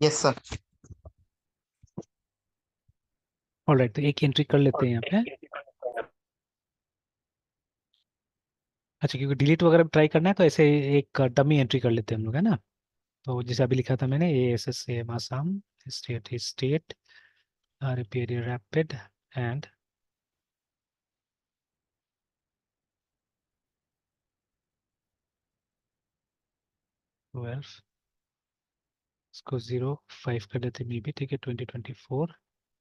Yes sir. Alright, तो एक entry कर लेते हैं यहाँ पे। अच्छा, क्योंकि डिलीट वगैरह ट्राई करना है तो ऐसे एक डमी एंट्री कर लेते हैं हम लोग, है ना। तो जैसे अभी लिखा था मैंने, A S S M Assam, state ही स्टेट, रिपेयर रैपिड, एंड 12, इसको 05 कर देते मे बी, ठीक है, 2024।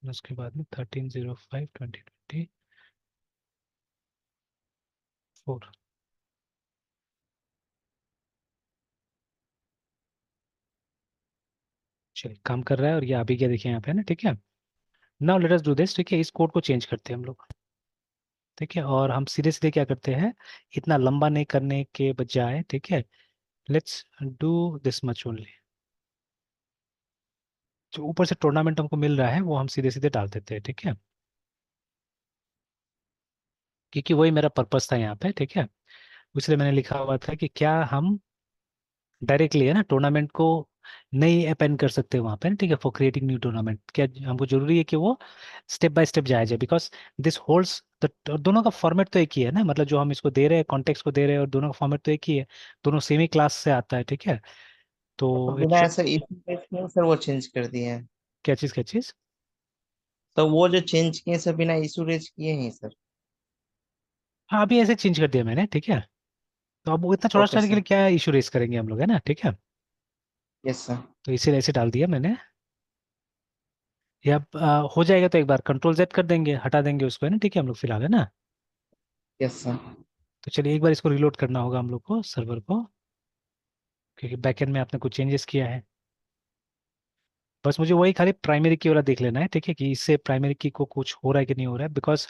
उसके बाद में 13/05/2024। चलिए, काम कर रहा है और ये अभी क्या देखिए यहाँ पे, है ना, ठीक है। Now let us do this, ठीक है, इस कोड को चेंज करते हैं हम लोग। ठीक है, और हम सीधे सीधे क्या करते हैं, इतना लंबा नहीं करने के बजाय, ठीक है, let's do this much only. जो ऊपर से टूर्नामेंट हमको मिल रहा है वो हम सीधे सीधे डाल देते हैं, ठीक है, क्योंकि वही मेरा पर्पस था यहाँ पे, ठीक है। इसलिए मैंने लिखा हुआ था कि क्या हम डायरेक्टली, है ना, टूर्नामेंट को नहीं अपेंड कर सकते वहां पे, ठीक है, फॉर क्रिएटिंग न्यू टूर्नामेंट। क्या हमको जरूरी है कि वो स्टेप बाय स्टेप जाया जाए, बिकॉज दिस होल्ड्स द, दोनों का फॉर्मेट तो एक ही है ना, मतलब जो हम इसको दे रहे हैं, कॉन्टेक्स्ट को दे रहे हैं, और दोनों का फॉर्मेट तो एक ही है। दोनों सेम ही क्लास से आता है, ठीक है। तो तो इट बिना शुड। ऐसा इशू केस में सर वो चेंज कर दिए हैं। क्या चीज़, क्या चीज़? तो वो जो चेंज किए सर बिना इशू रेज किए हैं सर। हाँ, अभी ऐसे चेंज कर दिया मैंने, ठीक है। तो अब वो इतना छोटा ओके स्टार्ट के सर। लिए क्या इशू रेस करेंगे हम लोग, है ना, ठीक है। Yes sir. तो इसे ऐसे डाल दिया मैंने। ये अब हो जाएगा तो एक बार कंट्रोल Z कर देंगे, हटा देंगे उसको, है ना, ठीक है, हम लोग फिलहाल, है ना। Yes sir. तो चलिए एक बार इसको रिलोड करना होगा हम लोग को, सर्वर को, क्योंकि बैकएंड में आपने कुछ चेंजेस किया है। बस मुझे वही खाली प्राइमरी की वाला देख लेना है, ठीक है, कि इससे प्राइमरी की को कुछ हो रहा है कि नहीं हो रहा है, बिकॉज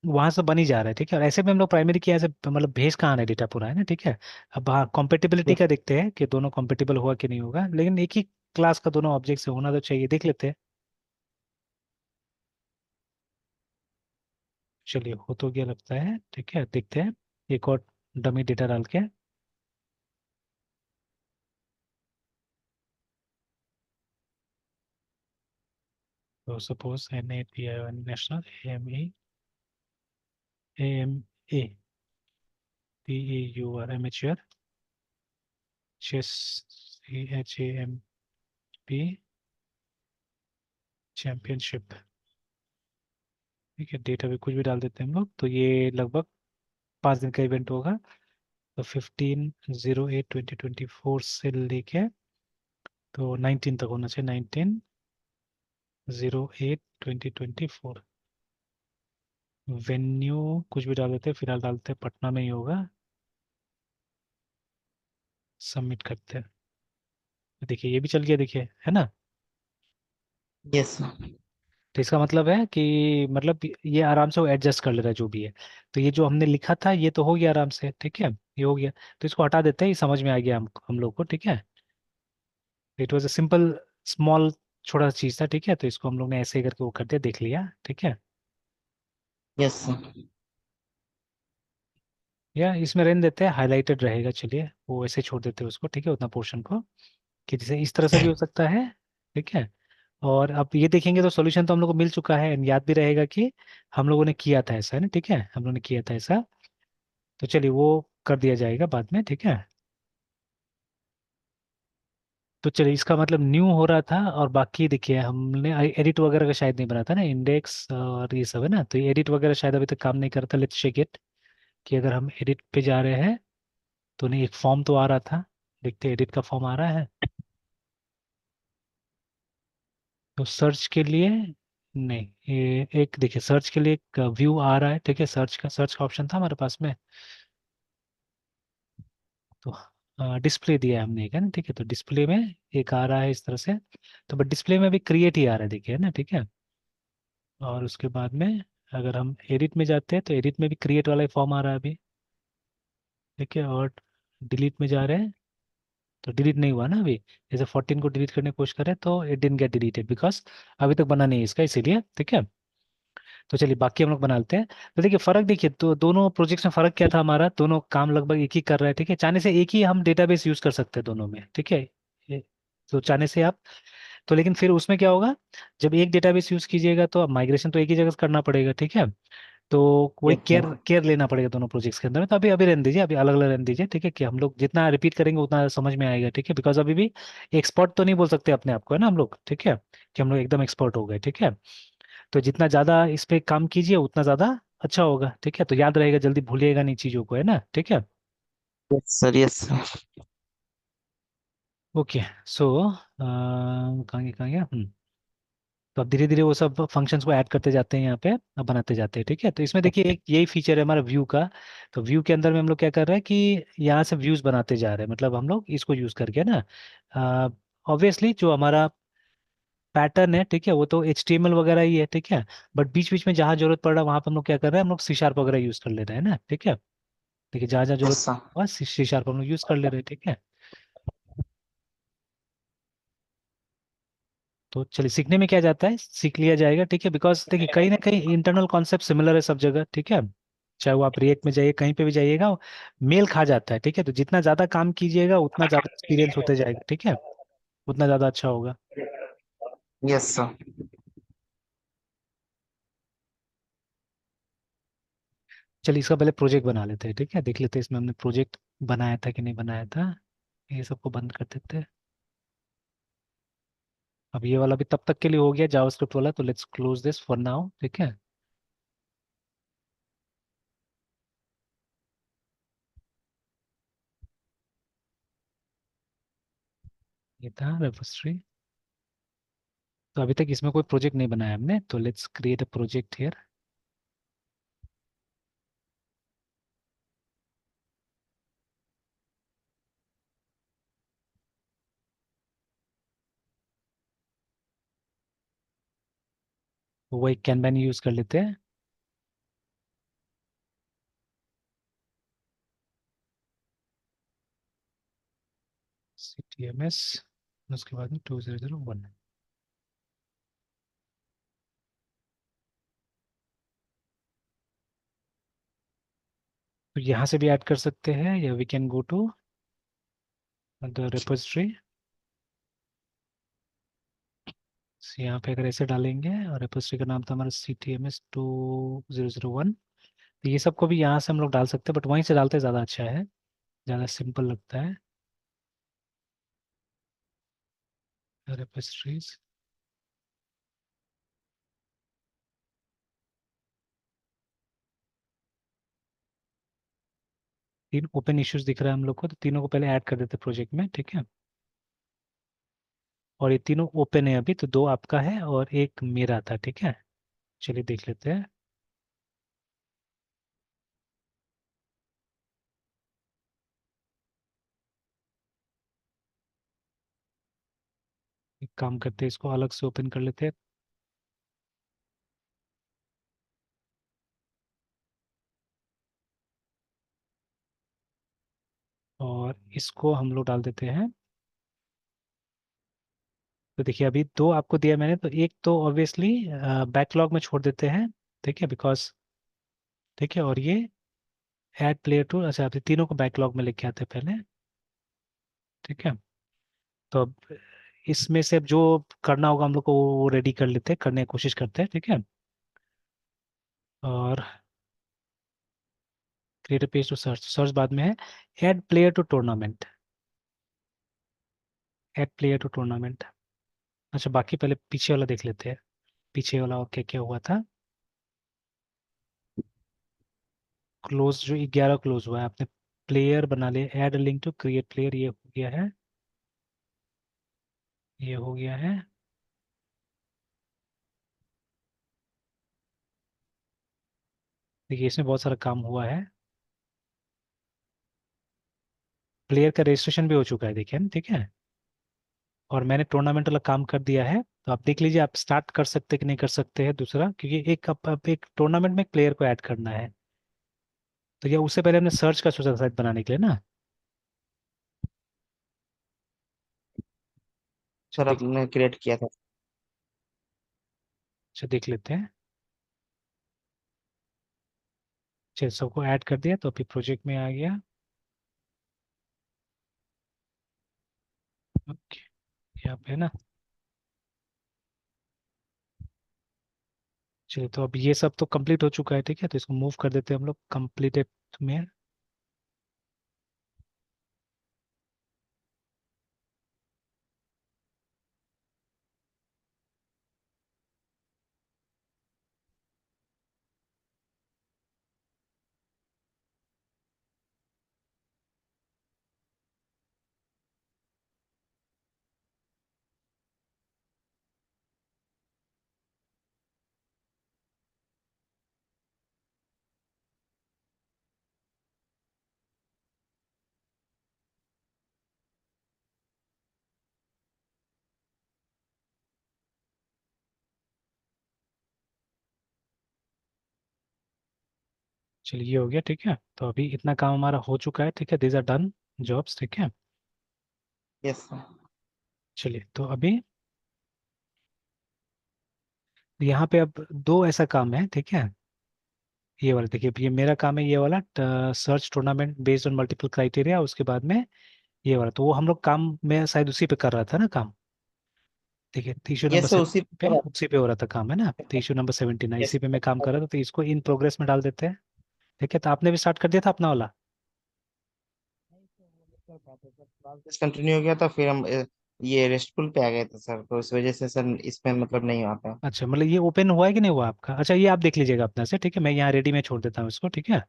वहां से बन ही जा रहा है, ठीक है। और ऐसे में हम लोग प्राइमरी की ऐसे मतलब भेज कहाँ है डेटा पूरा, है ना, ठीक है। अब हाँ, कॉम्पेटिबिलिटी यस। का देखते हैं कि दोनों कॉम्पेटिबल हुआ कि नहीं होगा, लेकिन एक ही क्लास का दोनों ऑब्जेक्ट से होना तो चाहिए, देख लेते हैं। चलिए, हो तो गया लगता है, ठीक है, देखते हैं एक और डमी डेटा डाल के। तो suppose NAPI national, AMAPAUR amateur, CHAMP championship. ठीक है, डेटा भी कुछ भी डाल देते हैं हम लोग। तो ये लगभग 5 दिन का इवेंट होगा। तो 15/08/2024 से लेके तो 19 तक होना चाहिए, 19/08/2024। वेन्यू कुछ भी डाल देते हैं, फिलहाल डालते हैं पटना में ही होगा। सबमिट करते हैं। देखिए ये भी चल गया, देखिए, है ना। Yes sir. तो इसका मतलब है कि मतलब ये आराम से वो एडजस्ट कर ले रहा है जो भी है। तो ये जो हमने लिखा था ये तो हो गया आराम से, ठीक है, ये हो गया। तो इसको हटा देते हैं, ये समझ में आ गया हम लोग को, ठीक है। It was a simple small, छोटा सा चीज था, ठीक है। तो इसको हम लोग ने ऐसे ही करके वो कर दिया, देख लिया, ठीक है। Yes sir. या इसमें रहने देते हैं, हाईलाइटेड रहेगा, चलिए वो ऐसे छोड़ देते हैं उसको, ठीक है, उतना पोर्शन को, कि जैसे इस तरह से भी हो सकता है, ठीक है। और अब ये देखेंगे तो सॉल्यूशन तो हम लोग को मिल चुका है, and याद भी रहेगा कि हम लोगों ने किया था ऐसा, है ना, ठीक है, हम लोगों ने किया था ऐसा। तो चलिए वो कर दिया जाएगा बाद में, ठीक है। तो चलिए इसका मतलब न्यू हो रहा था, और बाकी देखिए हमने एडिट वगैरह का शायद नहीं बना था ना, इंडेक्स और ये सब, है ना। तो ये एडिट वगैरह शायद अभी तक काम नहीं कर रहा था। लेट्स चेक इट, कि अगर हम एडिट पे जा रहे हैं तो नहीं, एक फॉर्म तो आ रहा था। देखते एडिट का फॉर्म आ रहा है। तो सर्च के लिए नहीं, ये एक देखिए सर्च के लिए एक व्यू आ रहा है, ठीक है, सर्च का ऑप्शन था हमारे पास में। तो डिस्प्ले दिया है हमने एक, है ना, ठीक है। तो डिस्प्ले में एक आ रहा है इस तरह से। तो बट डिस्प्ले में भी क्रिएट ही आ रहा है, देखिए, है ना, ठीक है। और उसके बाद में अगर हम एडिट में जाते हैं तो एडिट में भी क्रिएट वाला ही फॉर्म आ रहा है अभी, ठीक है। और डिलीट में जा रहे हैं तो डिलीट नहीं हुआ ना अभी। जैसे 14 को डिलीट करने की कोशिश करें तो it didn't get deleted, because अभी तक बना नहीं है इसका, इसीलिए, ठीक है। तो चलिए बाकी हम लोग बनाते हैं। तो देखिए फर्क देखिए, तो दोनों प्रोजेक्ट्स में फर्क क्या था हमारा, दोनों काम लगभग एक ही कर रहा है, ठीक है। चाहने से एक ही हम डेटाबेस यूज कर सकते हैं दोनों में, ठीक है। तो चाहने से आप, तो लेकिन फिर उसमें क्या होगा, जब एक डेटाबेस यूज कीजिएगा तो अब माइग्रेशन तो एक ही जगह से करना पड़ेगा, ठीक है। तो वही यस केयर सर। केयर लेना पड़ेगा दोनों प्रोजेक्ट्स के अंदर में। तो अभी अभी रहने दीजिए, अभी अलग अलग रहने दीजिए, ठीक है, कि हम लोग जितना रिपीट करेंगे उतना समझ में आएगा, ठीक है। बिकॉज अभी भी एक्सपर्ट तो नहीं बोल सकते अपने आप को, है ना हम लोग, ठीक है, कि हम लोग एकदम एक्सपर्ट हो गए, ठीक है। तो जितना ज़्यादा इस पे काम कीजिए उतना ज़्यादा अच्छा होगा, ठीक है। तो याद रहेगा, जल्दी भूलिएगा नहीं चीज़ों को, है ना, ठीक है। Yes sir. Yes sir. Okay. So कहाँ गया तो अब धीरे धीरे वो सब फंक्शंस को ऐड करते जाते हैं यहाँ पे, अब बनाते जाते हैं, ठीक है। तो इसमें देखिए एक यही फीचर है हमारा व्यू का। तो व्यू के अंदर में हम लोग क्या कर रहे हैं कि यहाँ से व्यूज बनाते जा रहे हैं, मतलब हम लोग इसको यूज करके ना, ऑब्वियसली जो हमारा पैटर्न है, ठीक है, वो तो HTML वगैरह ही है, ठीक है। बट बीच बीच में जहाँ जरूरत पड़ रहा है वहाँ पे हम लोग क्या कर रहे हैं, हम लोग C# वगैरह यूज कर ले रहे हैं ना, ठीक है। देखिए जहाँ जहाँ यस जरूरत सर। हुआ C# हम लोग यूज कर ले रहे हैं, ठीक है। तो चलिए, सीखने में क्या जाता है, सीख लिया जाएगा, ठीक है। बिकॉज देखिए कहीं ना कहीं इंटरनल कॉन्सेप्ट सिमिलर है सब जगह, ठीक है। चाहे वो आप रिएक्ट में जाइए, कहीं पे भी जाइएगा, मेल खा जाता है, ठीक है। तो जितना ज्यादा काम कीजिएगा उतना ज्यादा एक्सपीरियंस होते जाएगा, ठीक है, उतना ज्यादा अच्छा होगा। Yes sir. चलिए इसका पहले प्रोजेक्ट बना लेते हैं, ठीक है, देख लेते हैं इसमें हमने प्रोजेक्ट बनाया था कि नहीं बनाया था। ये सबको बंद कर देते हैं। अब ये वाला भी तब तक के लिए हो गया जावास्क्रिप्ट वाला, तो let's close this for now, ठीक है। ये था रेपोजिटरी। तो अभी तक इसमें कोई प्रोजेक्ट नहीं बनाया हमने, तो let's create a project here. वही कैनवन यूज कर लेते हैं। CTMS, उसके बाद में 2001। तो यहाँ से भी ऐड कर सकते हैं, या we can go to the repository. यहाँ पे अगर ऐसे डालेंगे, और रेपोजिटरी का नाम था हमारा CTMS 2001, तो ये सबको भी यहाँ से हम लोग डाल सकते हैं, बट वहीं से डालते ज़्यादा अच्छा है, ज़्यादा सिंपल लगता है। रेपोजिटरीज, 3 ओपन इश्यूज दिख रहा है हम लोग को, तो तीनों को पहले ऐड कर देते हैं प्रोजेक्ट में, ठीक है। और ये तीनों ओपन है अभी, तो 2 आपका है और एक मेरा था, ठीक है। चलिए देख लेते हैं। एक काम करते हैं, इसको अलग से ओपन कर लेते हैं, और इसको हम लोग डाल देते हैं। तो देखिए अभी 2 आपको दिया मैंने, तो एक तो ऑब्वियसली बैकलॉग में छोड़ देते हैं, ठीक है, बिकॉज, ठीक है। और ये ऐड प्लेयर टू, अच्छा आप तीनों को बैकलॉग में लेके आते हैं पहले, ठीक है। तो अब इसमें से अब जो करना होगा हम लोग को वो रेडी कर लेते हैं, करने की कोशिश करते हैं, ठीक है। और create page to search, search बाद में है। Add player to tournament, add player to tournament. अच्छा बाकी पहले पीछे वाला देख लेते हैं, पीछे वाला और क्या क्या हुआ था। क्लोज, जो 11 क्लोज हुआ है आपने, प्लेयर बना लिया, add link to create player, ये हो गया है, ये हो गया है। देखिए इसमें बहुत सारा काम हुआ है, प्लेयर का रजिस्ट्रेशन भी हो चुका है, देखिए ना, ठीक है। और मैंने टूर्नामेंट वाला काम कर दिया है, तो आप देख लीजिए आप स्टार्ट कर सकते कि नहीं कर सकते हैं दूसरा, क्योंकि एक अब एक टूर्नामेंट में एक प्लेयर को ऐड करना है। तो या उससे पहले हमने सर्च का सोचा साइट बनाने के लिए ना। अच्छा सर देख, आपने क्रिएट किया था। अच्छा देख लेते हैं। चलिए सबको ऐड कर दिया, तो अभी प्रोजेक्ट में आ गया। ओके, यहाँ पे ना। चलिए, तो अब ये सब तो कंप्लीट हो चुका है, ठीक है, तो इसको मूव कर देते हैं हम लोग कंप्लीटेड में। चलिए, ये हो गया, ठीक है, तो अभी इतना काम हमारा हो चुका है, ठीक है, दीज आर डन जॉब्स, ठीक है। Yes sir. चलिए, तो अभी यहाँ पे अब दो ऐसा काम है, ठीक है। ये वाला देखिए, ये मेरा काम है, ये वाला search tournament based on multiple criteria, उसके बाद में ये वाला, तो वो हम लोग काम में शायद उसी पे कर रहा था ना काम। देखिए, इशू नंबर यस सर, 7 उसी पे पर। उसी पे हो रहा था काम, है ना, तो इशू नंबर 79 यस। इसी पे मैं काम कर रहा था, तो इसको इन प्रोग्रेस में डाल देते हैं। ठीक है, तो आपने भी स्टार्ट कर दिया था अपना वाला। कंटिन्यू हो गया था, फिर हम ये रेस्टफुल पे आ गए थे सर, तो इस वजह से सर इसमें मतलब नहीं आता। अच्छा, मतलब ये ओपन हुआ है कि नहीं हुआ आपका? अच्छा, ये आप देख लीजिएगा अपना से, ठीक है, मैं यहाँ रेडी में छोड़ देता हूँ इसको, ठीक है,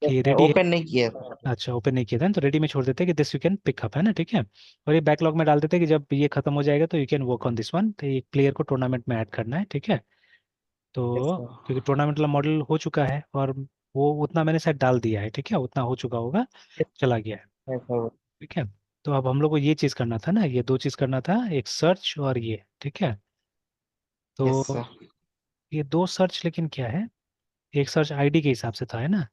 कि रेडी है। ओपन नहीं किया सर। अच्छा, ओपन नहीं किया था ना, तो रेडी में छोड़ देते हैं कि दिस यू कैन पिकअप, है ना, ठीक है। और ये बैकलॉग में डाल देते हैं कि जब ये खत्म हो जाएगा तो you can work on this one, तो एक प्लेयर को टूर्नामेंट में ऐड करना है, ठीक है। यस तो सर। क्योंकि टूर्नामेंट वाला मॉडल हो चुका है, और वो उतना मैंने शायद डाल दिया है, ठीक है, उतना हो चुका होगा, चला गया है, यस सर। ठीक है। तो अब हम लोग को ये चीज़ करना था ना, ये दो चीज़ करना था, एक सर्च और ये, ठीक है। यस तो सर। ये दो सर्च लेकिन क्या है, एक सर्च आईडी के हिसाब से था, है ना।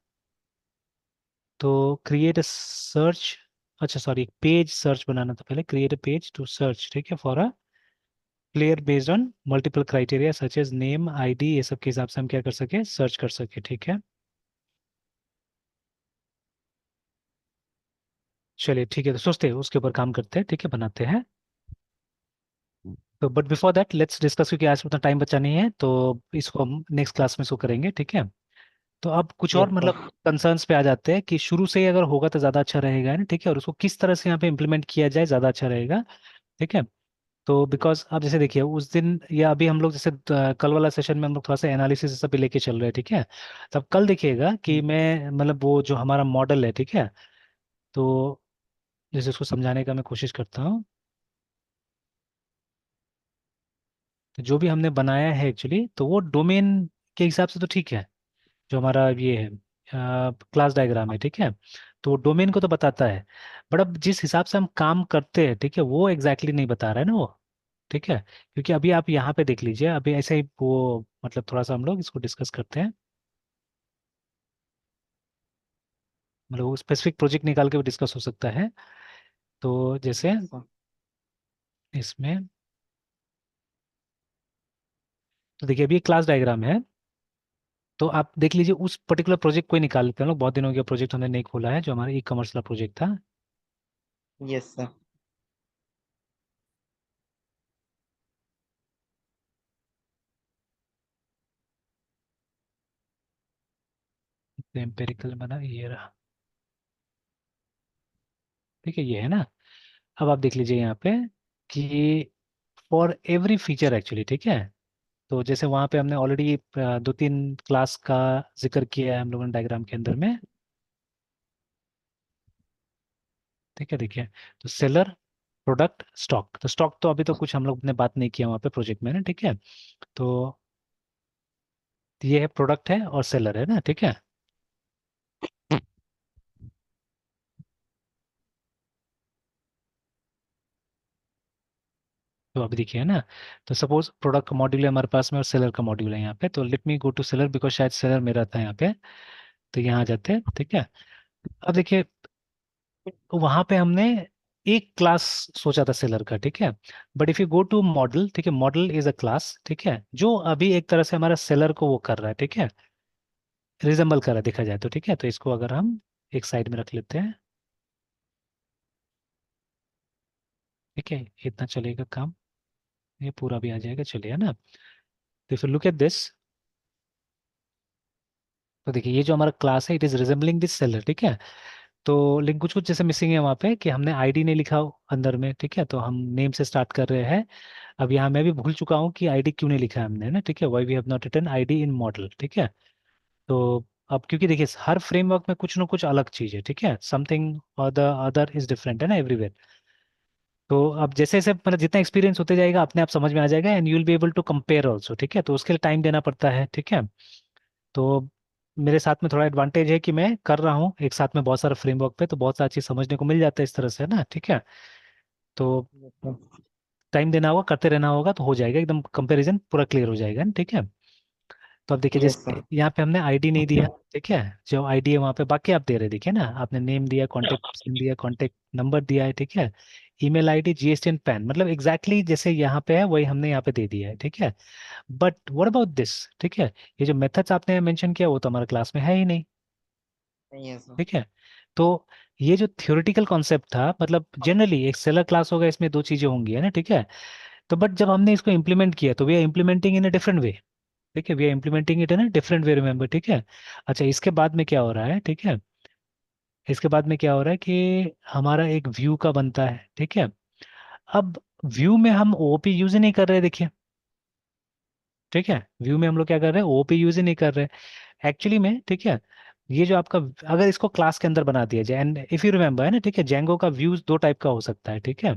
तो क्रिएट अ सर्च, अच्छा सॉरी, पेज सर्च बनाना था पहले, create a page to search, ठीक है, for a player based on multiple criteria such as name ID, ये सब के हिसाब से हम क्या कर सके, सर्च कर सके, ठीक है। चलिए, ठीक है, तो सोचते हैं उसके ऊपर काम करते हैं, ठीक है, बनाते हैं। तो but before that let's discuss, क्योंकि आज उतना टाइम बचा नहीं है, तो इसको हम नेक्स्ट क्लास में इसको करेंगे, ठीक है। तो अब कुछ और यस मतलब सर। कंसर्न्स पे आ जाते हैं कि शुरू से ही अगर होगा तो ज़्यादा अच्छा रहेगा, ना, ठीक है, और उसको किस तरह से यहाँ पे इम्प्लीमेंट किया जाए ज़्यादा अच्छा रहेगा, ठीक है। तो बिकॉज आप जैसे देखिए उस दिन या अभी हम लोग जैसे कल वाला सेशन में हम लोग थोड़ा सा एनालिसिस सब भी लेके चल रहे हैं, ठीक है। तब कल देखिएगा कि मैं मतलब वो जो हमारा मॉडल है, ठीक है, तो जैसे उसको समझाने का मैं कोशिश करता हूँ। तो जो भी हमने बनाया है एक्चुअली, तो वो डोमेन के हिसाब से तो ठीक है, जो हमारा ये है क्लास डायग्राम है, ठीक है, तो डोमेन को तो बताता है। बट अब जिस हिसाब से हम काम करते हैं, ठीक है, वो एग्जैक्टली नहीं बता रहा है ना वो, ठीक है। क्योंकि अभी आप यहाँ पे देख लीजिए, अभी ऐसे ही वो मतलब थोड़ा सा हम लोग इसको डिस्कस करते हैं, मतलब वो स्पेसिफिक प्रोजेक्ट निकाल के भी डिस्कस हो सकता है। तो जैसे यस सर। इसमें, तो देखिए अभी क्लास डायग्राम है, तो आप देख लीजिए उस पर्टिकुलर प्रोजेक्ट को ही निकाल लेते हैं हम लोग, बहुत दिन हो गया प्रोजेक्ट हमने नहीं खोला है, जो हमारा ई कॉमर्स वाला प्रोजेक्ट था। Yes sir. एम्पेरिकल बना ये रहा, ठीक है, ये है ना। अब आप देख लीजिए यहाँ पे कि फॉर एवरी फीचर एक्चुअली, ठीक है, तो जैसे वहाँ पे हमने ऑलरेडी दो तीन क्लास का जिक्र किया है हम लोगों ने डायग्राम के अंदर में, ठीक है, देखिए, तो सेलर, प्रोडक्ट, स्टॉक, तो स्टॉक तो अभी तो कुछ हम लोग ने बात नहीं किया वहाँ पे प्रोजेक्ट में ना, ठीक है। तो ये है प्रोडक्ट है और सेलर है ना, ठीक है। तो अभी देखिए ना, तो सपोज प्रोडक्ट का मॉड्यूल है हमारे पास में और सेलर का मॉड्यूल है यहाँ पे, तो let me go to seller because शायद सेलर मेरा था यहाँ पे, तो यहाँ आ जाते हैं, ठीक है। अब देखिए, वहां पे हमने एक क्लास सोचा था सेलर का, ठीक है। But if you go to model, ठीक है, मॉडल इज अ क्लास, ठीक है, जो अभी एक तरह से हमारा सेलर को वो कर रहा है, ठीक है, रिजेंबल कर रहा है देखा जाए तो, ठीक है, तो इसको अगर हम एक साइड में रख लेते हैं। ठीक है, इतना चलेगा काम, ये पूरा भी आ जाएगा, चलिए, है ना। तो फिर लुक एट दिस। तो देखिए, ये जो हमारा क्लास है, it is resembling this seller, ठीक है। तो लेकिन कुछ कुछ जैसे मिसिंग है वहाँ पे, कि हमने आईडी नहीं लिखा हो अंदर में, ठीक है। तो हम नेम से स्टार्ट कर रहे हैं। अब यहाँ मैं भी भूल चुका हूँ कि आईडी क्यों नहीं लिखा है हमने, ना, ठीक है। Why we have not written ID in model, ठीक है। तो अब क्योंकि देखिए, हर फ्रेमवर्क में कुछ ना कुछ अलग चीज है, ठीक है, समथिंग और द अदर इज डिफरेंट, है ना, एवरीवेयर। तो अब जैसे जैसे मतलब जितना एक्सपीरियंस होते जाएगा, अपने आप समझ में आ जाएगा, and you will be able to compare also, ठीक है। तो उसके लिए टाइम देना पड़ता है, ठीक है। तो मेरे साथ में थोड़ा एडवांटेज है कि मैं कर रहा हूँ एक साथ में बहुत सारा फ्रेमवर्क पे, तो बहुत सारी चीज समझने को मिल जाता है इस तरह से, है ना, ठीक है। तो टाइम देना होगा, करते रहना होगा, तो हो जाएगा एकदम, कंपैरिजन पूरा क्लियर हो जाएगा, ठीक है। तो अब देखिए, यस जैसे सर। यहाँ पे हमने आईडी नहीं दिया, ठीक है। जो आईडी है वहाँ पे बाकी आप दे रहे, देखिए ना, आपने नेम दिया, कॉन्टेक्ट पर्सन दिया, कॉन्टेक्ट नंबर दिया है, ठीक है। Email ID, GST and pan, मतलब एग्जैक्टली जैसे यहाँ पे है वही हमने यहाँ पे दे दिया है, ठीक है। बट व्हाट अबाउट दिस, ठीक है। ये जो मेथड्स आपने मेंशन किया वो तो हमारे क्लास में है ही नहीं, नहीं है सर। ठीक है। तो ये जो थ्योरेटिकल कॉन्सेप्ट था, मतलब जनरली एक सेलर क्लास होगा, इसमें दो चीजें होंगी, है ना, ठीक है। तो बट जब हमने इसको इम्प्लीमेंट किया, तो we are implementing in a different way, ठीक है। We are implementing it in a different way, remember, ठीक है। अच्छा, इसके बाद में क्या हो रहा है, ठीक है। इसके बाद में क्या हो रहा है कि हमारा एक व्यू का बनता है, ठीक है। अब व्यू में हम ओओपी यूज ही नहीं कर रहे, देखिए, ठीक है। व्यू में हम लोग क्या कर रहे हैं, ओओपी यूज ही नहीं कर रहे एक्चुअली में, ठीक है। ये जो आपका, अगर इसको क्लास के अंदर बना दिया जाए, एंड इफ यू रिमेंबर, है ना, ठीक है, जेंगो का व्यूज दो टाइप का हो सकता है, ठीक है।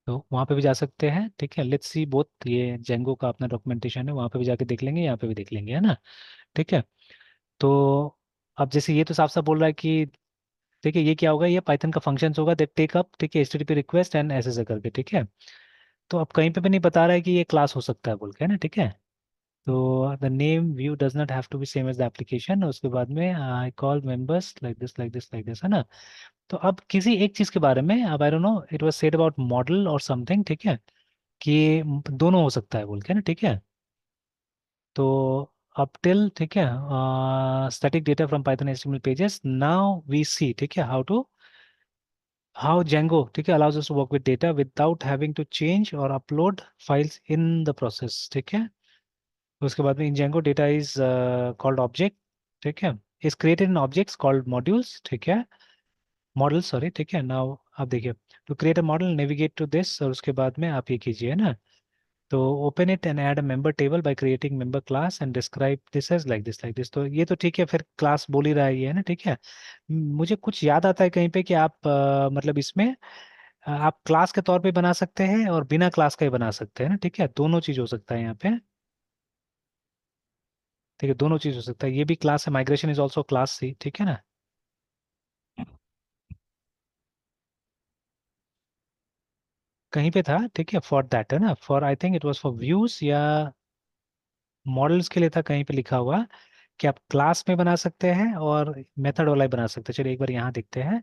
तो वहाँ पे भी जा सकते हैं, ठीक है। लेट्स सी बोथ, ये जेंगो का अपना डॉक्यूमेंटेशन है, वहाँ पे भी जाके देख लेंगे, यहाँ पे भी देख लेंगे, है ना, ठीक है। तो अब जैसे ये तो साफ साफ बोल रहा है कि, ठीक है, ये क्या होगा, ये पाइथन का फंक्शंस होगा दैट टेक अप, ठीक है, एचटीटीपी रिक्वेस्ट एंड ऐसे करके, ठीक है। तो अब कहीं पे भी नहीं बता रहा है कि ये क्लास हो सकता है बोल के, है ना, ठीक है। तो the name view does not have to be same as the application, उसके बाद में I call members like this like this like this, है ना। तो अब किसी एक चीज के बारे में, अब I don't know, it was said about model और समथिंग, ठीक है, कि दोनों हो सकता है बोल के ना, ठीक है। तो अप टिल, ठीक है, static data from Python HTML pages, now we see, ठीक है, हाउ जेंगो, ठीक है, allows us to work with data without having to change और upload files in the process, ठीक है। उसके बाद में in Django data is called object, ठीक है, is created in objects called modules, ठीक है, मॉडल, सॉरी, ठीक है। नाउ आप देखिए, to create a model navigate to this, और उसके बाद में आप ये कीजिए ना। तो open it and add a member table by creating member class and describe this as like this, तो ये तो ठीक है, फिर क्लास बोल ही रहा है ये, है ना, ठीक है। मुझे कुछ याद आता है कहीं पे कि आप मतलब इसमें आप क्लास के तौर पे बना सकते हैं और बिना क्लास का ही बना सकते हैं ना, ठीक है, दोनों चीज हो सकता है यहाँ पे, ठीक है, दोनों चीज हो सकता है, ये भी क्लास है, migration is also class C, ठीक है ना। कहीं पे था, ठीक है, फॉर दैट, है ना, for I think it was for views या मॉडल्स के लिए था, कहीं पे लिखा हुआ कि आप क्लास में बना सकते हैं और मेथड वाला ही बना सकते हैं, चलिए एक बार यहाँ देखते हैं।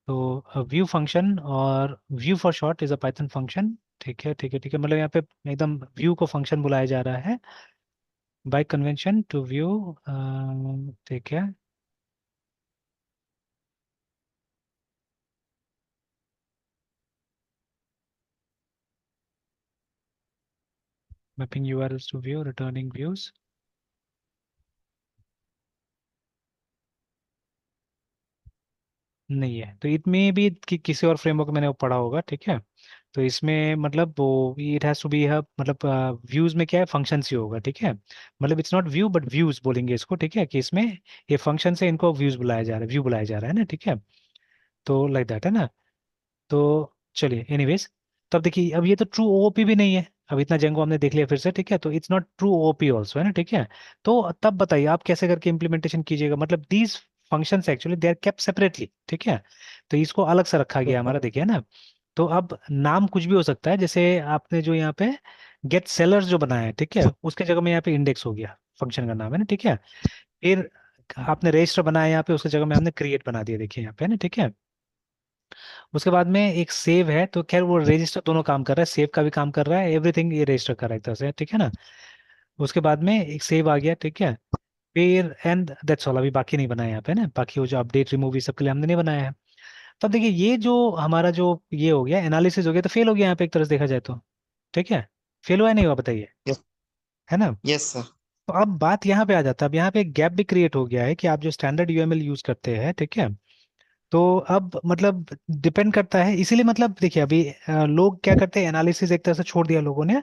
तो व्यू फंक्शन, और view for short is a Python function, ठीक है, ठीक है, ठीक है, मतलब यहाँ पे एकदम व्यू को फंक्शन बुलाया जा रहा है बाय कन्वेंशन टू व्यू, ठीक है। Mapping URLs to view, returning views, नहीं है, तो इसमें भी किसी और फ्रेमवर्क मैंने वो पढ़ा होगा, ठीक है। तो इसमें मतलब वो इट हैज टू बी है, मतलब व्यूज में क्या है, फंक्शन ही होगा, ठीक है। मतलब it's not view but views बोलेंगे इसको, ठीक है, कि इसमें ये फंक्शन से इनको व्यूज बुलाया जा रहा है, व्यू बुलाया जा रहा है ना, ठीक है। तो लाइक दैट, है ना। तो चलिए, एनीवेज, तब देखिए, अब ये तो ट्रू ओओपी भी नहीं है, अब इतना जेंगो हमने देख लिया फिर से, ठीक है, तो it's not true OOP also, है ना, ठीक है। तो तब बताइए आप कैसे करके इम्प्लीमेंटेशन कीजिएगा, मतलब these functions actually they are kept separately, ठीक है। तो इसको अलग से रखा गया हमारा, देखिए ना। तो अब नाम कुछ भी हो सकता है, जैसे आपने जो यहाँ पे गेट सेलर्स जो बनाया है, ठीक है, उसके जगह में यहाँ पे इंडेक्स हो गया, फंक्शन का नाम है ना, ठीक है। फिर आपने रजिस्टर बनाया यहाँ पे, उसके जगह में हमने क्रिएट बना दिया, देखिए यहाँ पे, है ना, ठीक है। उसके बाद में एक सेव है, तो खैर वो रजिस्टर दोनों काम कर रहा है, सेव का भी काम कर रहा है, एवरीथिंग ये रजिस्टर कर रहा है एक तरह से, ठीक है ना। उसके बाद में एक सेव आ गया, ठीक है। फिर एंड दैट्स ऑल, अभी बाकी नहीं बनाया यहाँ पे ना, बाकी वो जो अपडेट रिमूव ये सब के लिए हमने नहीं बनाया है। तब देखिए ये जो हमारा जो ये हो गया एनालिसिस हो गया, तो फेल हो गया यहाँ पे एक तरह से देखा जाए तो। ठीक है, फेल हुआ है नहीं हुआ बताइए, यस। है ना। Yes sir. तो अब बात यहाँ पे आ जाता है, अब यहाँ पे एक गैप भी क्रिएट हो गया है कि आप जो स्टैंडर्ड यूएमएल यूज करते हैं, ठीक है, तो अब मतलब डिपेंड करता है, इसीलिए मतलब देखिए अभी लोग क्या करते हैं, एनालिसिस एक तरह से छोड़ दिया लोगों ने,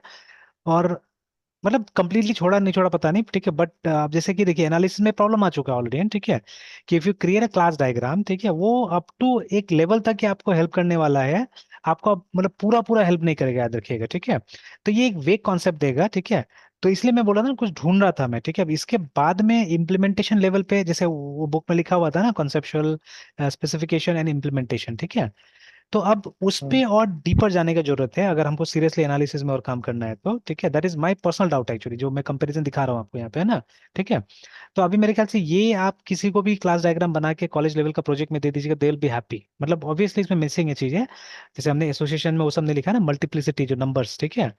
और मतलब कंप्लीटली छोड़ा नहीं छोड़ा पता नहीं, ठीक है, बट अब जैसे कि देखिए एनालिसिस में प्रॉब्लम आ चुका है ऑलरेडी, ठीक है, कि if you create a class diagram, ठीक है, वो अप टू एक लेवल तक ही आपको हेल्प करने वाला है, आपको मतलब पूरा पूरा हेल्प नहीं करेगा, याद रखिएगा, ठीक है। तो ये एक वेग कॉन्सेप्ट देगा, ठीक है। तो इसलिए मैं बोला ना कुछ ढूंढ रहा था मैं, ठीक है। अब इसके बाद में इम्प्लीमेंटेशन लेवल पे, जैसे वो बुक में लिखा हुआ था ना, कॉन्सेप्चुअल स्पेसिफिकेशन एंड इम्प्लीमेंटेशन, ठीक है। तो अब उस हम्म। पे और डीपर जाने की जरूरत है अगर हमको सीरियसली एनालिसिस में और काम करना है तो, ठीक है। That is my personal doubt actually, जो मैं कंपैरिजन दिखा रहा हूँ आपको यहाँ पे, है ना। ठीक है, तो अभी मेरे ख्याल से ये आप किसी को भी क्लास डायग्राम बना के कॉलेज लेवल का प्रोजेक्ट में दे दीजिएगा, दे विल बी हैप्पी। मतलब ऑब्वियसली इसमें मिसिंग है चीजें, जैसे हमने एसोसिएशन में वो सब ने लिखा है ना, मल्टीप्लिसिटी जो नंबर्स, ठीक है,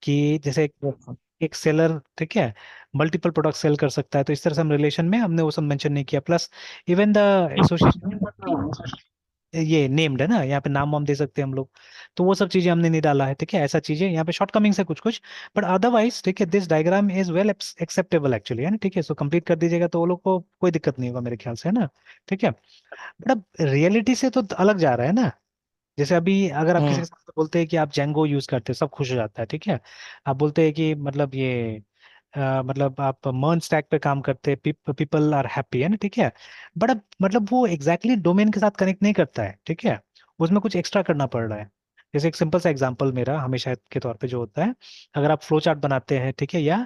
कि जैसे यस सर। एक सेलर, ठीक है, मल्टीपल प्रोडक्ट सेल कर सकता है, तो इस तरह से हम रिलेशन में हमने वो सब मेंशन नहीं किया। प्लस इवन द एसोसिएशन ये नेम्ड है ना, यहाँ पे नाम वाम दे सकते हैं हम लोग, तो वो सब चीजें हमने नहीं डाला है, ठीक है। ऐसा चीजें यहाँ पे शॉर्टकमिंग्स है कुछ कुछ, बट अदरवाइज ठीक है, this diagram is well acceptable actually, है ना। ठीक है, सो कंप्लीट कर दीजिएगा तो वो लोग को कोई दिक्कत नहीं होगा मेरे ख्याल से, है ना। ठीक है, बट अब रियलिटी से तो अलग जा रहा है ना। जैसे अभी अगर आप किसी हम्म। के साथ बोलते हैं कि आप जेंगो यूज करते हैं, सब खुश हो जाता है, ठीक है। आप बोलते हैं कि मतलब ये मतलब आप मर्न स्टैक पे काम करते हैं, पीपल आर हैप्पी, है ना, ठीक है। बट अब मतलब वो एग्जैक्टली डोमेन के साथ कनेक्ट नहीं करता है, ठीक है, उसमें कुछ एक्स्ट्रा करना पड़ रहा है। जैसे एक सिंपल सा एग्जांपल मेरा हमेशा के तौर पे जो होता है, अगर आप फ्लो चार्ट बनाते हैं, ठीक है, या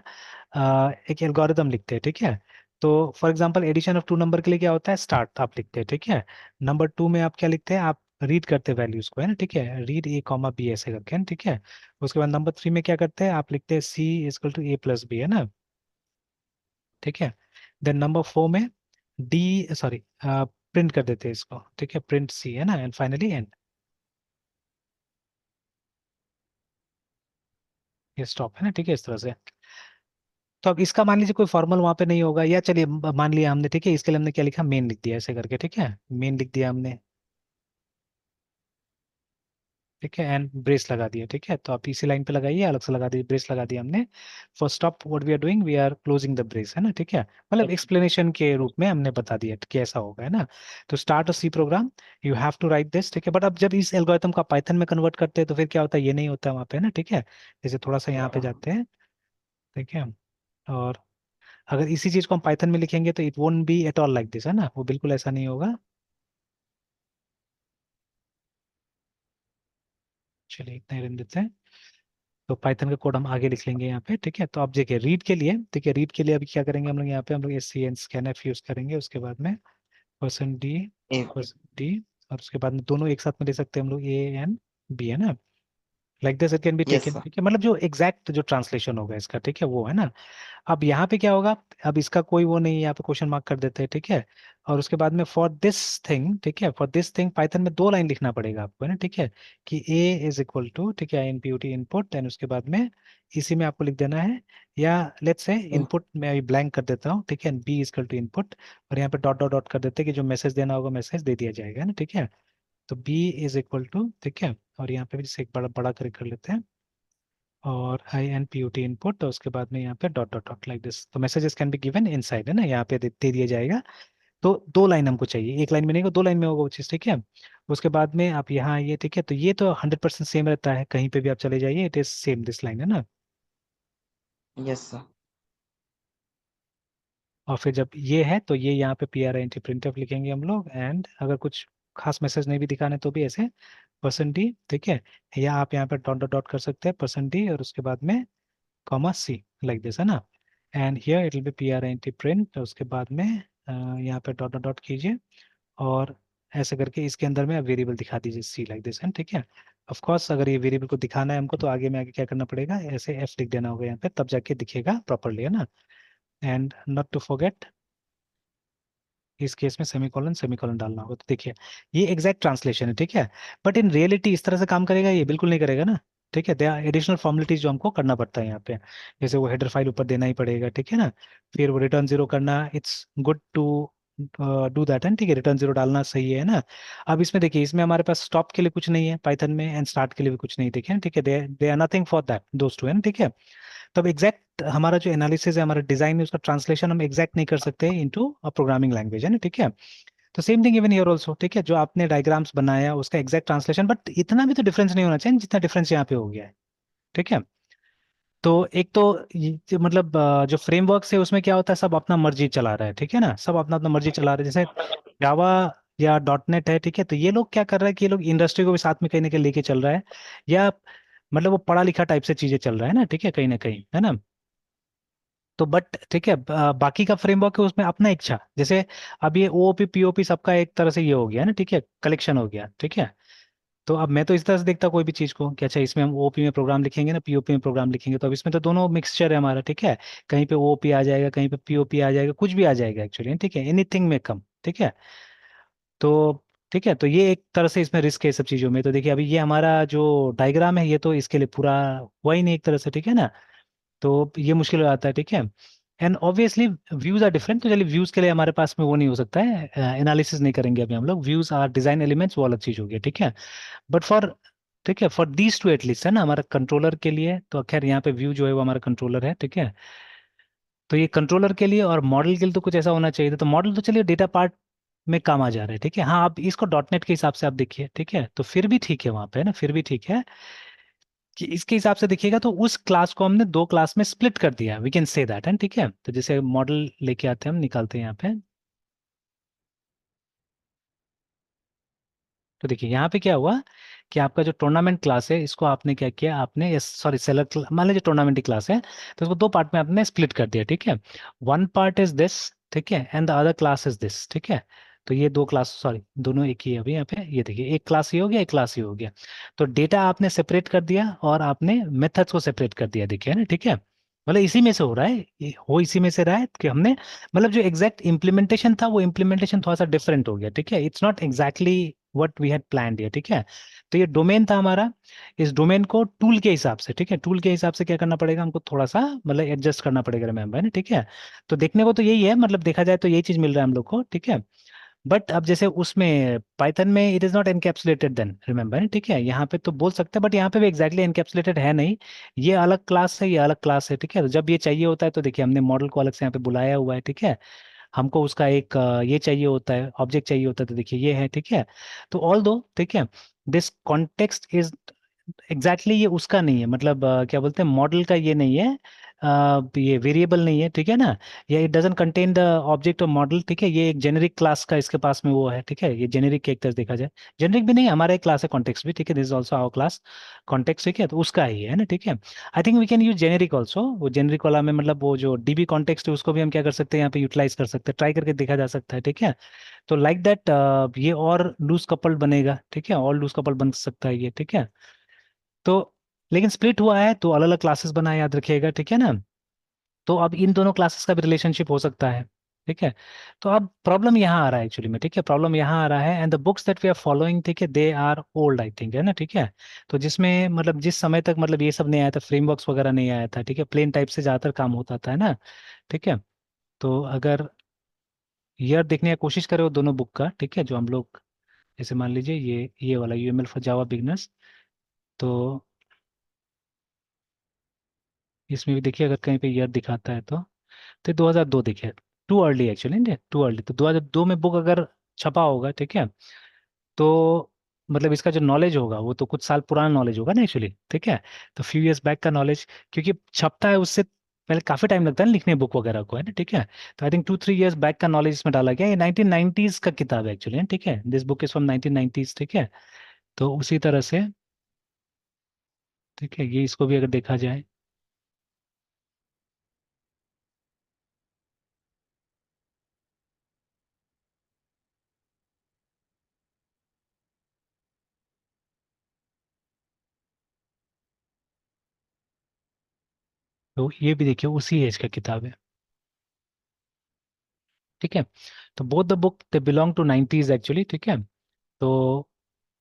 एक एल्गोरिदम लिखते हैं, ठीक है, तो for example addition of two number के लिए क्या होता है, स्टार्ट आप लिखते हैं, ठीक है। नंबर टू में आप क्या लिखते हैं, आप रीड करते हैं वैल्यूज को, है ना, ठीक है, रीड ए कॉमा बी ऐसे करके, है ना, ठीक है। उसके बाद नंबर थ्री में क्या करते हैं, आप लिखते हैं C is equal to A plus B, है ना, ठीक है। देन नंबर फोर में डी, सॉरी, प्रिंट कर देते हैं इसको, ठीक है, प्रिंट सी, है ना, एंड फाइनली एंड, ये स्टॉप, है ना, ठीक है, इस तरह से। तो अब इसका मान लीजिए कोई फॉर्मल वहां पे नहीं होगा, या चलिए मान लिया हमने, ठीक है, इसके लिए हमने क्या लिखा, मेन लिख दिया ऐसे करके, ठीक है, मेन लिख दिया हमने, ठीक है, एंड ब्रेस लगा दिया, ठीक है। तो आप इसी लाइन पे लगाइए, अलग से लगा दीजिए, ब्रेस लगा दिया हमने। For stop what we are doing, we are closing the brace, है ना, ठीक है। मतलब एक्सप्लेनेशन के रूप में हमने बता दिया कि ऐसा होगा, है ना। तो start a C program, you have to write this, ठीक है। बट अब जब इस एल्गोरिथम का पाइथन में कन्वर्ट करते हैं तो फिर क्या होता है, ये नहीं होता वहाँ पे, ना, ठीक है। जैसे थोड़ा सा यहाँ पे जाते हैं, ठीक है, और अगर इसी चीज को हम पाइथन में लिखेंगे तो it won't be at all like this, है ना, वो बिल्कुल ऐसा नहीं होगा। चलिए इतना ही रहने देते हैं। तो पाइथन का कोड हम आगे लिख लेंगे यहाँ पे, ठीक है। तो आप देखिए रीड के लिए, ठीक है, रीड के लिए अभी क्या करेंगे हम लोग, यहाँ पे हम लोग S C N scanf use करेंगे, उसके बाद में percent D, a- percent D, और उसके बाद में दोनों एक साथ में ले सकते हैं हम लोग, ए एन बी, है ना, like this it can be yes taken, sir. ठीक है। मतलब जो एग्जैक्ट जो ट्रांसलेशन होगा इसका, ठीक है, वो है ना। अब यहाँ पे क्या होगा, अब इसका कोई वो नहीं है, यहाँ पे क्वेश्चन मार्क कर देते हैं, ठीक है। और उसके बाद में फॉर दिस थिंग, ठीक है, फॉर दिस थिंग पाइथन में दो लाइन लिखना पड़ेगा आपको, है ना, ठीक है, कि ए इज इक्वल टू, ठीक है, इनपुट इनपुट, एंड उसके बाद में इसी में आपको लिख देना है, या लेट्स से हम्म। इनपुट में अभी ब्लैंक कर देता हूँ, ठीक है, B is equal to input, और यहाँ पे डॉट डॉट डॉट कर देते हैं कि जो मैसेज देना होगा मैसेज दे दिया जाएगा, है ना, ठीक है। तो बी इज इक्वल टू, ठीक है, और यहाँ पे भी जैसे एक बड़ा बड़ा कर लेते हैं, और I N P U T input, और उसके बाद में यहाँ पे dot dot dot like this, तो messages can be given inside, है ना, यहाँ पे दे दिया जाएगा। तो दो लाइन हमको चाहिए, एक लाइन में नहीं होगा, दो लाइन में होगा वो चीज़, ठीक है। उसके बाद में आप यहाँ आइए, ठीक है, तो ये तो 100% सेम रहता है, कहीं पे भी आप चले जाइए, it is same this line, है ना। Yes sir. और फिर जब ये है तो ये यहाँ पे P R I N T print लिखेंगे हम लोग, एंड अगर कुछ खास मैसेज नहीं भी दिखाने तो भी ऐसे परसेंट डी, ठीक है, या आप यहाँ पे डॉट डॉट डॉट कर सकते हैं, परसेंट डी, और उसके बाद में कॉमा सी, लाइक दिस, है ना। And here it will be P R I N T print, उसके बाद में यहाँ पे डॉट डॉट डॉट कीजिए, और ऐसे करके इसके अंदर में आप वेरिएबल दिखा दीजिए सी, लाइक दिस, है, ठीक है। ऑफ कोर्स अगर ये वेरिएबल को दिखाना है हमको तो आगे में आगे क्या करना पड़ेगा, ऐसे एफ लिख देना होगा यहाँ पे, तब जाके दिखेगा प्रॉपरली, है ना। एंड नॉट टू फॉरगेट, इस केस में सेमीकोलन सेमीकोलन डालना होगा, तो देखिए ये एग्जैक्ट ट्रांसलेशन है, ठीक है। बट इन रियलिटी इस तरह से काम करेगा, ये बिल्कुल नहीं करेगा ना। ठीक है, दे आर एडिशनल फॉर्मेलिटीज जो हमको करना पड़ता है यहाँ पे। जैसे वो हेडर फाइल ऊपर देना ही पड़ेगा, ठीक है ना। फिर वो रिटर्न जीरो करना, it's good to do that and, ठीक है, रिटर्न जीरो डालना सही है ना। अब इसमें देखिए, इसमें हमारे पास स्टॉप के लिए कुछ नहीं है पाइथन में, एंड स्टार्ट के लिए भी कुछ नहीं, ठीक है, ठीक है, they they are nothing for that, those two है ना, ठीक है। तब एग्जैक्ट हमारा जो एनालिसिस है, हमारा डिजाइन है, उसका ट्रांसलेशन हम एग्जैक्ट नहीं कर सकते इनटू अ प्रोग्रामिंग लैंग्वेज, है ना, ठीक है। तो same thing even here also, ठीक है, जो आपने डायग्राम्स बनाया उसका एग्जैक्ट ट्रांसलेशन, बट इतना भी तो डिफरेंस नहीं होना चाहिए जितना डिफरेंस यहाँ पे हो गया है, ठीक है। तो एक तो जो मतलब जो फ्रेमवर्क है उसमें क्या होता है, सब अपना मर्जी चला रहा है, ठीक है ना, सब अपना अपना मर्जी चला रहे हैं। जैसे जावा या डॉट नेट है, ठीक है, तो ये लोग क्या कर रहे हैं कि ये लोग इंडस्ट्री को भी साथ में कहीं ना कहीं लेके चल रहा है, या मतलब वो पढ़ा लिखा टाइप से चीजें चल रहा है ना, ठीक है, कहीं ना कहीं, है ना। तो बट ठीक है, बाकी का फ्रेमवर्क है उसमें अपना इच्छा, जैसे अब ये ओओपी पीओपी सबका एक तरह से ये हो गया है ना, ठीक है, कलेक्शन हो गया, ठीक है। तो अब मैं तो इस तरह से देखता कोई भी चीज को कि अच्छा इसमें हम ओपी में प्रोग्राम लिखेंगे ना, पीओपी में प्रोग्राम लिखेंगे, तो अब इसमें तो दोनों मिक्सचर है हमारा, ठीक है। कहीं पे ओपी आ जाएगा, कहीं पे पीओपी आ जाएगा, कुछ भी आ जाएगा एक्चुअली, ठीक है, एनीथिंग में कम, ठीक है। तो ठीक है, तो ये एक तरह से इसमें रिस्क है सब चीजों में। तो देखिए अभी ये हमारा जो डायग्राम है, ये तो इसके लिए पूरा हुआ ही नहीं एक तरह से, ठीक है ना। तो ये मुश्किल हो जाता है, ठीक है। And obviously views are different, तो चलिए व्यूज के लिए हमारे पास में वो नहीं हो सकता है, एनालिसिस नहीं करेंगे अभी हम लोग, व्यूज आर डिजाइन एलिमेंट्स, वो अलग चीज हो गया, ठीक है। बट फॉर, ठीक है, फॉर दीज टू एटलीस्ट, है ना, हमारा कंट्रोलर के लिए तो खैर यहाँ पे व्यू जो है वो हमारा कंट्रोलर है, ठीक है। तो ये कंट्रोलर के लिए और मॉडल के लिए तो कुछ ऐसा होना चाहिए था। तो मॉडल तो चलिए डेटा पार्ट में काम आ जा रहा है, ठीक है। हाँ, आप इसको डॉट नेट के हिसाब से आप देखिए, ठीक है, तो फिर भी ठीक है वहाँ पे, है ना, फिर भी ठीक है कि इसके हिसाब से देखिएगा तो उस क्लास को हमने दो क्लास में स्प्लिट कर दिया, वी कैन से दैट, है, ठीक है। तो जैसे मॉडल लेके आते हैं, हम निकालते हैं यहाँ पे। तो देखिए यहाँ पे क्या हुआ कि आपका जो टूर्नामेंट क्लास है, इसको आपने क्या किया, आपने सॉरी सेलर, मान लीजिए टूर्नामेंट की क्लास है, तो इसको दो पार्ट में आपने स्प्लिट कर दिया, ठीक है। वन पार्ट इज दिस, ठीक है, and the other class is this, ठीक है। तो ये दो क्लास, सॉरी दोनों एक ही है अभी यहाँ पे, ये देखिए एक क्लास ही हो गया, एक क्लास ही हो गया। तो डेटा आपने सेपरेट कर दिया और आपने मेथड्स को सेपरेट कर दिया, देखिए, है ना, ठीक है। मतलब इसी में से हो रहा है, ये हो इसी में से रहा है कि हमने मतलब जो एग्जैक्ट इम्प्लीमेंटेशन था वो इम्प्लीमेंटेशन थोड़ा सा डिफरेंट हो गया, ठीक है, it's not exactly what we had planned है, ठीक है। तो ये डोमेन था हमारा, इस डोमेन को टूल के हिसाब से, ठीक है, टूल के हिसाब से क्या करना पड़ेगा हमको, थोड़ा सा मतलब एडजस्ट करना पड़ेगा, रिमेम्बर, है ना, ठीक है। तो देखने को तो यही है, मतलब देखा जाए तो यही चीज मिल रहा है हम लोग को, ठीक है। बट अब जैसे उसमें पाइथन में it is not encapsulated then, remember, ठीक है, यहाँ पे तो बोल सकते हैं बट यहाँ पे भी एग्जैक्टली एनकैप्सुलेटेड है नहीं। ये अलग क्लास है, ये अलग क्लास है, ठीक है। तो जब ये चाहिए होता है तो देखिए हमने मॉडल को अलग से यहाँ पे बुलाया हुआ है, ठीक है। हमको उसका एक ये चाहिए होता है, ऑब्जेक्ट चाहिए होता है, तो देखिए ये है, ठीक है। तो ऑल दो, ठीक है, दिस कॉन्टेक्स्ट इज एग्जैक्टली ये उसका नहीं है, मतलब क्या बोलते हैं, मॉडल का ये नहीं है, ये वेरिएबल नहीं है, ठीक है ना। ये it doesn't contain the object of model, ठीक है, ये एक जेनेरिक क्लास का इसके पास में वो है, ठीक है, ये जेनेरिक के एक तरह से देखा जाए, जेनेरिक भी नहीं, हमारा एक क्लास है कॉन्टेक्स्ट भी, ठीक है, this is also our class context, ठीक है, तो उसका ही है ना, ठीक है। I think we can use generic also, वो जेनेरिक वाला में मतलब वो जो डीबी कॉन्टेक्स्ट है उसको भी हम क्या कर सकते हैं यहाँ पे यूटिलाइज कर सकते हैं, ट्राई करके देखा जा सकता है, ठीक है। तो लाइक दैट ये और लूज कपल्ड बनेगा, ठीक है, और लूज कपल्ड बन सकता है ये, ठीक है। तो लेकिन स्प्लिट हुआ है तो अलग अलग क्लासेस बनाए, याद रखिएगा, ठीक है ना। तो अब इन दोनों क्लासेस का भी रिलेशनशिप हो सकता है, ठीक है। तो अब प्रॉब्लम यहाँ आ रहा है एक्चुअली में, ठीक है, प्रॉब्लम यहाँ आ रहा है, and the books that we are following, ठीक है, they are old I think, है ना, ठीक है। तो जिसमें मतलब जिस समय तक मतलब ये सब नहीं आया था, फ्रेमवर्क्स वगैरह नहीं आया था, ठीक है, प्लेन टाइप से ज़्यादातर काम होता था, है ना, ठीक है। तो अगर ईयर देखने की कोशिश करें वो दोनों बुक का, ठीक है, जो हम लोग जैसे मान लीजिए ये वाला यूएमएल फॉर जावा बिगनर्स, तो इसमें भी देखिए अगर कहीं पे ईयर दिखाता है तो 2002 देखिए, too early actually, too early, तो 2002 में बुक अगर छपा होगा, ठीक है, तो मतलब इसका जो नॉलेज होगा वो तो कुछ साल पुराना नॉलेज होगा ना एक्चुअली, ठीक है। तो फ्यू इयर्स बैक का नॉलेज, क्योंकि छपता है उससे पहले काफी टाइम लगता है ना लिखने बुक वगैरह को, है ना, ठीक है। तो आई थिंक 2-3 इयर्स बैक का नॉलेज इसमें डाला गया, ये 1990s का किताब है एक्चुअली, ठीक है, this book is from 1990s, ठीक है। तो उसी तरह से, ठीक है, ये इसको भी अगर देखा जाए तो ये भी देखिए उसी एज का किताब है, ठीक है। तो both the book they belong to 90s actually, ठीक है। तो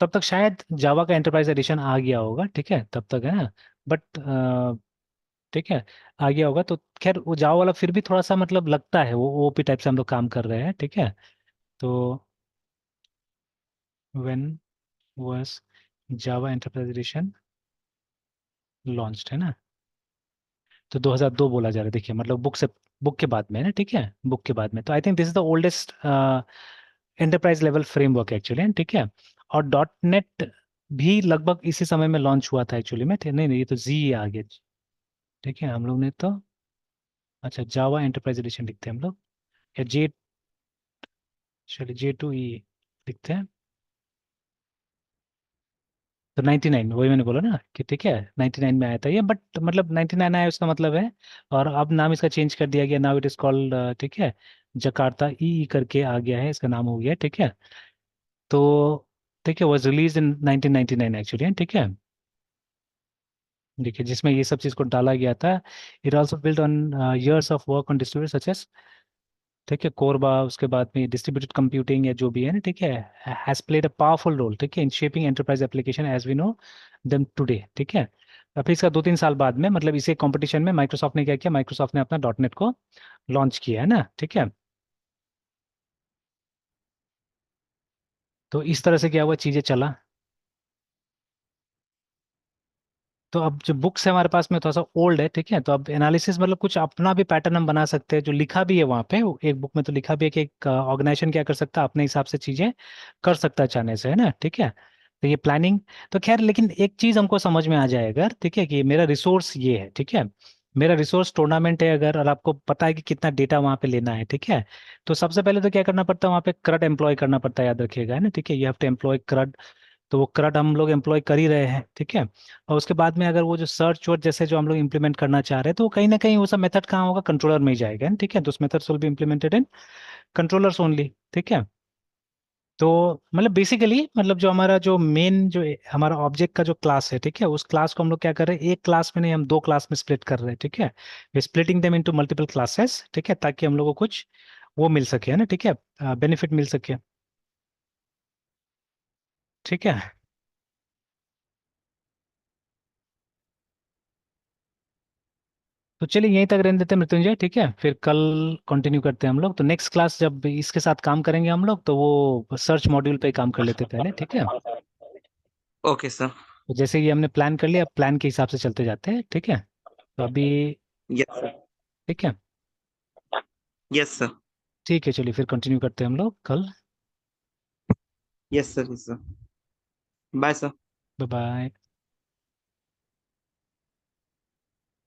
तब तक शायद जावा का एंटरप्राइज एडिशन आ गया होगा, ठीक है, तब तक है ना। बट ठीक है, आ गया होगा तो खैर वो जावा वाला फिर भी थोड़ा सा मतलब लगता है वो ओपी टाइप से हम लोग काम कर रहे हैं, ठीक है। तो when was Java enterprise edition launched, है ना। तो 2002 बोला जा रहा है, देखिए मतलब बुक के बाद में है ना, ठीक है, बुक के बाद में। तो I think this is the oldest enterprise level framework actually, ठीक है। और डॉट नेट भी लगभग इसी समय में लॉन्च हुआ था एक्चुअली में, नहीं नहीं, ये तो जी आ गया, ठीक है। हम लोग ने तो, अच्छा जावा एंटरप्राइज एडिशन लिखते हैं हम लोग, या जे, चलिए J2E लिखते हैं। तो 99, वही मैंने बोला ना कि ठीक है, 99 में आया था ये, बट मतलब 99 आया उसका मतलब है। और अब नाम इसका चेंज कर दिया गया, नाउ इट इज कॉल्ड, ठीक है, जकार्ता ई करके आ गया है, इसका नाम हो गया है, ठीक है। तो ठीक है, वॉज रिलीज इन 1999 एक्चुअली, ठीक है। देखिए जिसमें ये सब चीज़ को डाला गया था। It also build on years of work on distributor such as, ठीक है, कोरबा, उसके बाद में डिस्ट्रीब्यूटेड कंप्यूटिंग या जो भी है ना, ठीक है, has played a powerful role, ठीक है, in shaping enterprise application as we know them today, ठीक है। और फिर इसका 2-3 साल बाद में, मतलब इसे कंपटीशन में माइक्रोसॉफ्ट ने क्या किया, माइक्रोसॉफ्ट ने अपना डॉट नेट को लॉन्च किया है ना, ठीक है। तो इस तरह से क्या हुआ, चीज़ें चला। तो अब जो बुक्स है हमारे पास में थोड़ा सा ओल्ड है, ठीक है। तो अब एनालिसिस मतलब कुछ अपना भी पैटर्न हम बना सकते हैं, जो लिखा भी है वहाँ पे एक बुक में, तो लिखा भी है कि एक ऑर्गेनाइजेशन क्या कर सकता है, अपने हिसाब से चीजें कर सकता है चाहने से, है ना, ठीक है। तो ये प्लानिंग, तो खैर लेकिन एक चीज हमको समझ में आ जाए अगर, ठीक है, कि मेरा रिसोर्स ये है, ठीक है। मेरा रिसोर्स टूर्नामेंट है अगर, और आपको पता है कि कितना डेटा वहाँ पे लेना है, ठीक है। तो सबसे पहले तो क्या करना पड़ता है, वहाँ पे CRUD एम्प्लॉय करना पड़ता है, याद रखिएगा, है ना, ठीक है, you have to employ CRUD। तो वो CRUD हम लोग एम्प्लॉय कर ही रहे हैं, ठीक है। और उसके बाद में अगर वो जो सर्च वर्च जैसे जो हम लोग इंप्लीमेंट करना चाह रहे हैं, तो वो कहीं ना कहीं वो सब मेथड कहाँ होगा, कंट्रोलर में ही जाएगा, ठीक है। Those methods will be implemented in controllers only, ठीक है। तो मतलब बेसिकली मतलब जो हमारा जो मेन जो हमारा ऑब्जेक्ट का जो क्लास है, ठीक है, उस क्लास को हम लोग क्या कर रहे हैं, एक क्लास में नहीं, हम दो क्लास में स्प्लिट कर रहे हैं, ठीक है। Splitting them into multiple classes, ठीक है, ताकि हम लोग को कुछ वो मिल सके, है ना, ठीक है, बेनिफिट मिल सके, ठीक है। तो चलिए यहीं तक रहने देते हैं मृत्युंजय, ठीक है, फिर कल कंटिन्यू करते हैं हम लोग। तो नेक्स्ट क्लास जब इसके साथ काम करेंगे हम लोग, तो वो सर्च मॉड्यूल पे काम कर लेते हैं पहले, ठीक है। Okay sir. तो जैसे ये हमने प्लान कर लिया, प्लान के हिसाब से चलते जाते हैं, ठीक है। तो अभी, यस सर। ठीक है, यस सर। ठीक है, चलिए फिर कंटिन्यू करते हैं हम लोग कल। Yes sir. Yes sir. Bye sir. Bye bye.